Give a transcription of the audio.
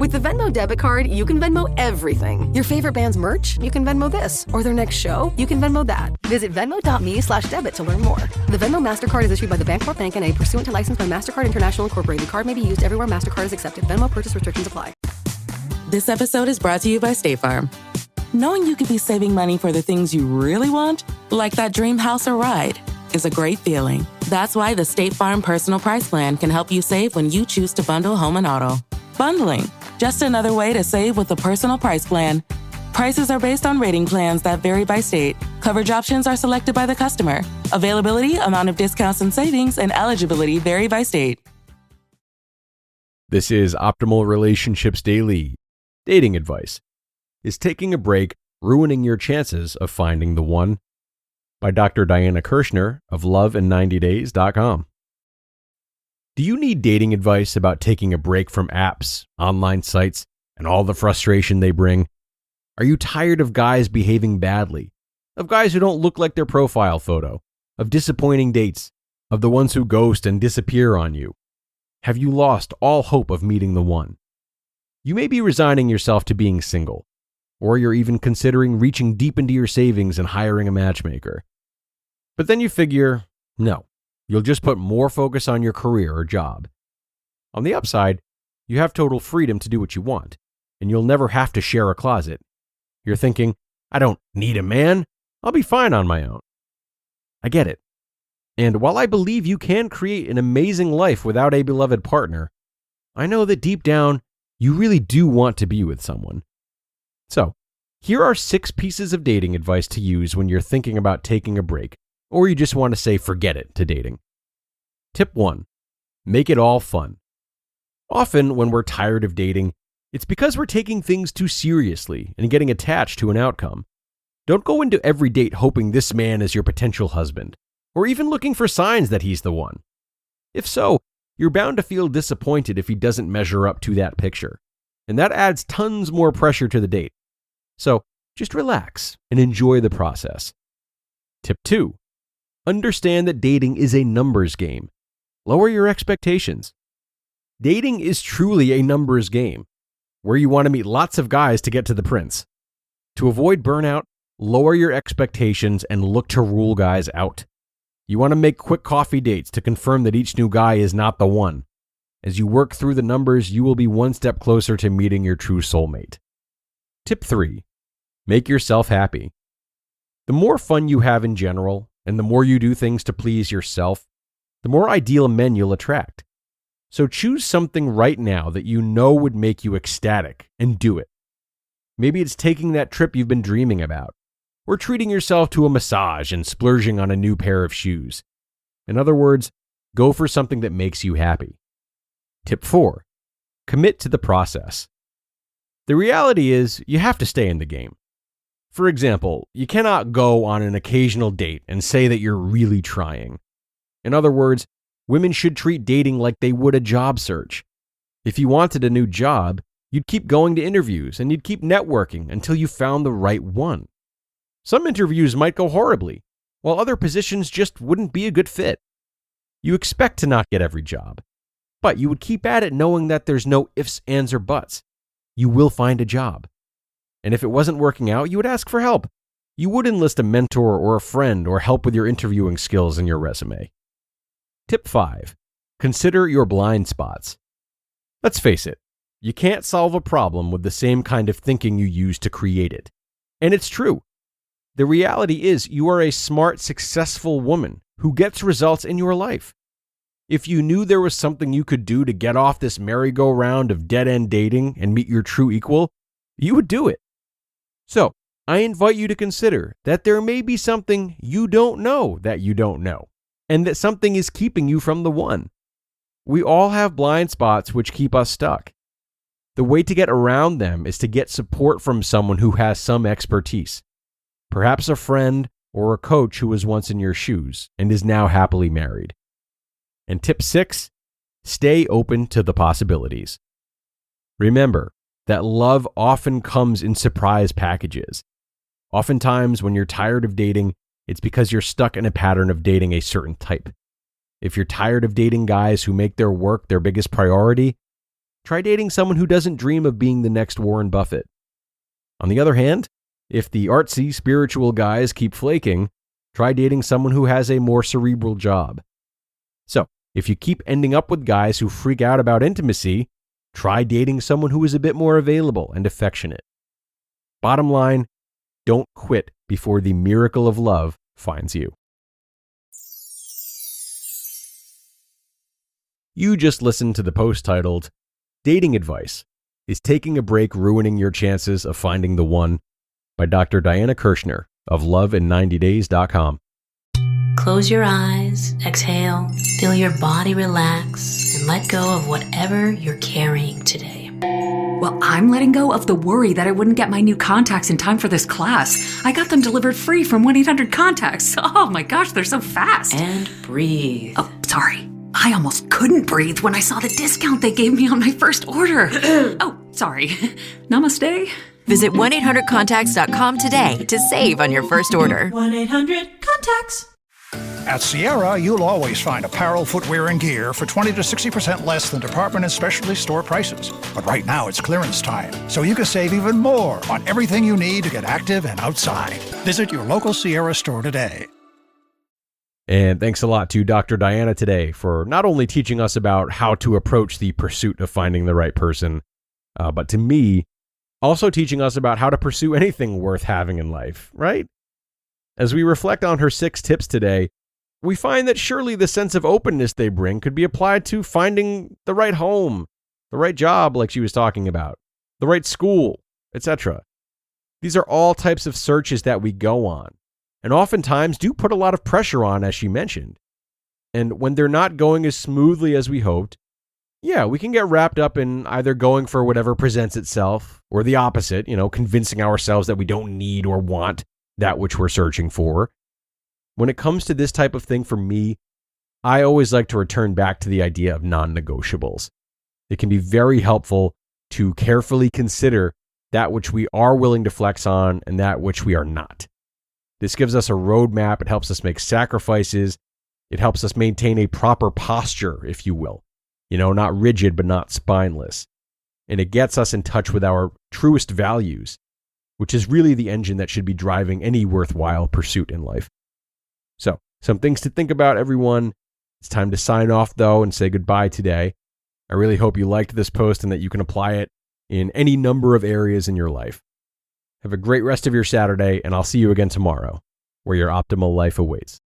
With the Venmo debit card, you can Venmo everything. Your favorite band's merch? You can Venmo this. Or their next show? You can Venmo that. Visit Venmo.me/debit to learn more. The Venmo MasterCard is issued by the Bancorp Bank N.A. pursuant to license by MasterCard International Incorporated. Card may be used everywhere MasterCard is accepted. Venmo purchase restrictions apply. This episode is brought to you by State Farm. Knowing you could be saving money for the things you really want, like that dream house or ride, is a great feeling. That's why the State Farm Personal Price Plan can help you save when you choose to bundle home and auto. Bundling, just another way to save with the Personal Price Plan. Prices are based on rating plans that vary by state. Coverage options are selected by the customer. Availability, amount of discounts and savings, and eligibility vary by state. This is Optimal Relationships Daily. Dating advice. Is taking a break ruining your chances of finding the one? By Dr. Diana Kirschner of lovein90days.com. Do you need dating advice about taking a break from apps, online sites, and all the frustration they bring? Are you tired of guys behaving badly? Of guys who don't look like their profile photo? Of disappointing dates? Of the ones who ghost and disappear on you? Have you lost all hope of meeting the one? You may be resigning yourself to being single, or you're even considering reaching deep into your savings and hiring a matchmaker. But then you figure, no, you'll just put more focus on your career or job. On the upside, you have total freedom to do what you want, and you'll never have to share a closet. You're thinking, I don't need a man. I'll be fine on my own. I get it. And while I believe you can create an amazing life without a beloved partner, I know that deep down, you really do want to be with someone. So, here are 6 pieces of dating advice to use when you're thinking about taking a break, or you just want to say forget it to dating. Tip 1. Make it all fun. Often when we're tired of dating, it's because we're taking things too seriously and getting attached to an outcome. Don't go into every date hoping this man is your potential husband, or even looking for signs that he's the one. If so, you're bound to feel disappointed if he doesn't measure up to that picture, and that adds tons more pressure to the date. So just relax and enjoy the process. Tip 2. Understand that dating is a numbers game. Lower your expectations. Dating is truly a numbers game, where you want to meet lots of guys to get to the prince. To avoid burnout, lower your expectations and look to rule guys out. You want to make quick coffee dates to confirm that each new guy is not the one. As you work through the numbers, you will be one step closer to meeting your true soulmate. Tip 3. Make yourself happy. The more fun you have in general, and the more you do things to please yourself, the more ideal men you'll attract. So choose something right now that you know would make you ecstatic and do it. Maybe it's taking that trip you've been dreaming about, or treating yourself to a massage and splurging on a new pair of shoes. In other words, go for something that makes you happy. Tip 4. Commit to the process. The reality is, you have to stay in the game. For example, you cannot go on an occasional date and say that you're really trying. In other words, women should treat dating like they would a job search. If you wanted a new job, you'd keep going to interviews and you'd keep networking until you found the right one. Some interviews might go horribly, while other positions just wouldn't be a good fit. You expect to not get every job, but you would keep at it knowing that there's no ifs, ands, or buts. You will find a job. And if it wasn't working out, you would ask for help. You would enlist a mentor or a friend or help with your interviewing skills and your resume. Tip 5. Consider your blind spots. Let's face it, you can't solve a problem with the same kind of thinking you use to create it. And it's true. The reality is you are a smart, successful woman who gets results in your life. If you knew there was something you could do to get off this merry-go-round of dead-end dating and meet your true equal, you would do it. So, I invite you to consider that there may be something you don't know that you don't know, and that something is keeping you from the one. We all have blind spots which keep us stuck. The way to get around them is to get support from someone who has some expertise. Perhaps a friend or a coach who was once in your shoes and is now happily married. And tip 6, stay open to the possibilities. Remember that love often comes in surprise packages. Oftentimes, when you're tired of dating, it's because you're stuck in a pattern of dating a certain type. If you're tired of dating guys who make their work their biggest priority, try dating someone who doesn't dream of being the next Warren Buffett. On the other hand, if the artsy, spiritual guys keep flaking, try dating someone who has a more cerebral job. So, if you keep ending up with guys who freak out about intimacy, try dating someone who is a bit more available and affectionate. Bottom line, don't quit before the miracle of love finds you. You just listened to the post titled, Dating Advice: Is Taking a Break Ruining Your Chances of Finding the One? By Dr. Diana Kirschner of loveinninetydays.com. Close your eyes, exhale, feel your body relax, and let go of whatever you're carrying today. Well, I'm letting go of the worry that I wouldn't get my new contacts in time for this class. I got them delivered free from 1-800-CONTACTS. Oh my gosh, they're so fast. And breathe. Oh, sorry. I almost couldn't breathe when I saw the discount they gave me on my first order. Oh, sorry. Namaste. Visit 1-800-CONTACTS.com today to save on your first order. 1-800-CONTACTS. At Sierra, you'll always find apparel, footwear, and gear for 20 to 60% less than department and specialty store prices. But right now, it's clearance time, so you can save even more on everything you need to get active and outside. Visit your local Sierra store today. And thanks a lot to Dr. Diana today for not only teaching us about how to approach the pursuit of finding the right person, but to me, also teaching us about how to pursue anything worth having in life, right? As we reflect on her 6 tips today, we find that surely the sense of openness they bring could be applied to finding the right home, the right job like she was talking about, the right school, etc. These are all types of searches that we go on, and oftentimes do put a lot of pressure on, as she mentioned. And when they're not going as smoothly as we hoped, yeah, we can get wrapped up in either going for whatever presents itself, or the opposite, convincing ourselves that we don't need or want that which we're searching for. When it comes to this type of thing for me, I always like to return back to the idea of non-negotiables. It can be very helpful to carefully consider that which we are willing to flex on and that which we are not. This gives us a roadmap. It helps us make sacrifices. It helps us maintain a proper posture, if you will. Not rigid, but not spineless. And it gets us in touch with our truest values, which is really the engine that should be driving any worthwhile pursuit in life. So, some things to think about, everyone. It's time to sign off, though, and say goodbye today. I really hope you liked this post and that you can apply it in any number of areas in your life. Have a great rest of your Saturday, and I'll see you again tomorrow, where your optimal life awaits.